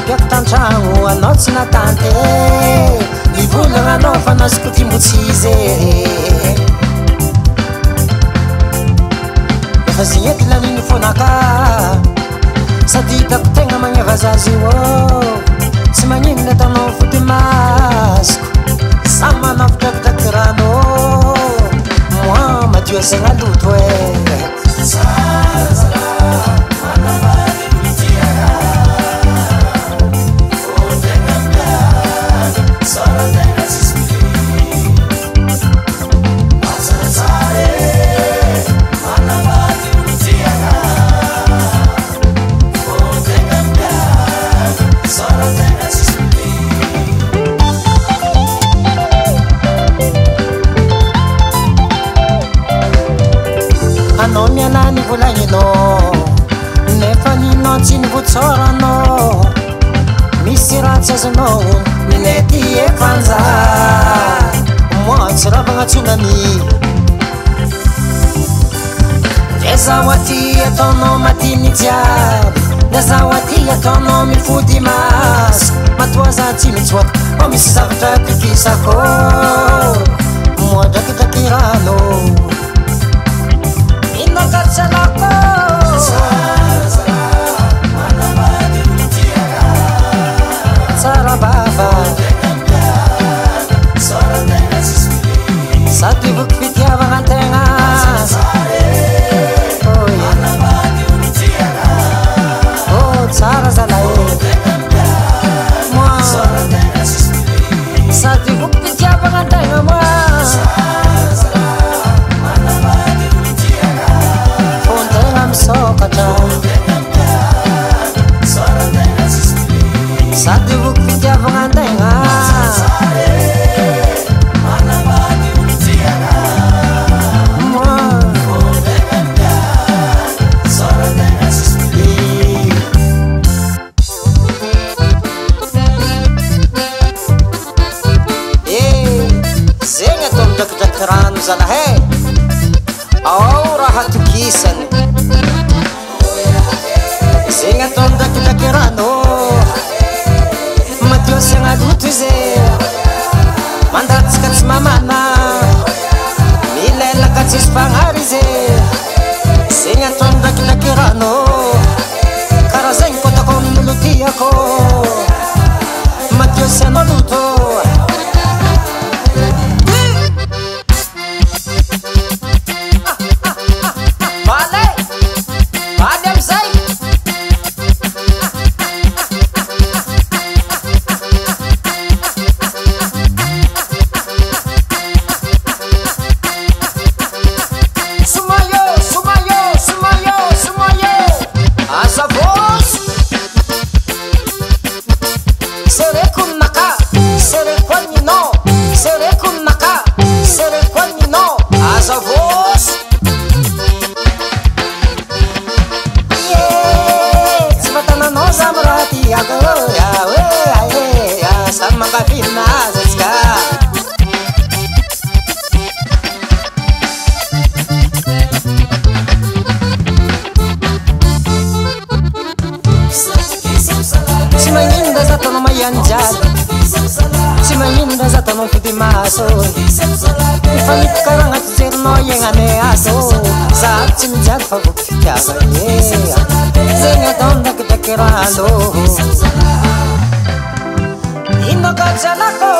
mipiaka tantragno anao tsy natante mivolagna anao fa nazoko timbotsy izy efa zegny ety laniny fonaka sady hitako tegna magneva zazy io tsy magnino atanao foty masiko samy manavitrakitrakty rano moi madio zegna loto anao mianany volagninao nefa ninao tsy nivotsôranao misy ratsy azonao minety efanja moi tsy ravagna tsunami ndrazaho aty ataonao matiny jiaby ndrazaho aty ataonao mifody masy matoa za tsy mitsoaka ao misy zavatra pikisako moi drakidraky rano Inokatsalako Sara baba Satu ibu kepitiavangan tengah Oh Sara salai Satu ibu kepitiavangan tengah satu bukti javangan tengah zenga tom dak-dakran zala he aura hatukisan zenga tom dak-dakrano madio sanga lutu ze mandatsika tsy mamana milela ka tsisy fagnary ze zenga tom dak-dakrano karaha zegny kotako amin'olo tiako madio sianao luto si maninda zata non fiti maso ifanit karanga tserno yengane aso saat simjat favuk kyasa ye zenga donda kitakerando ino kachalako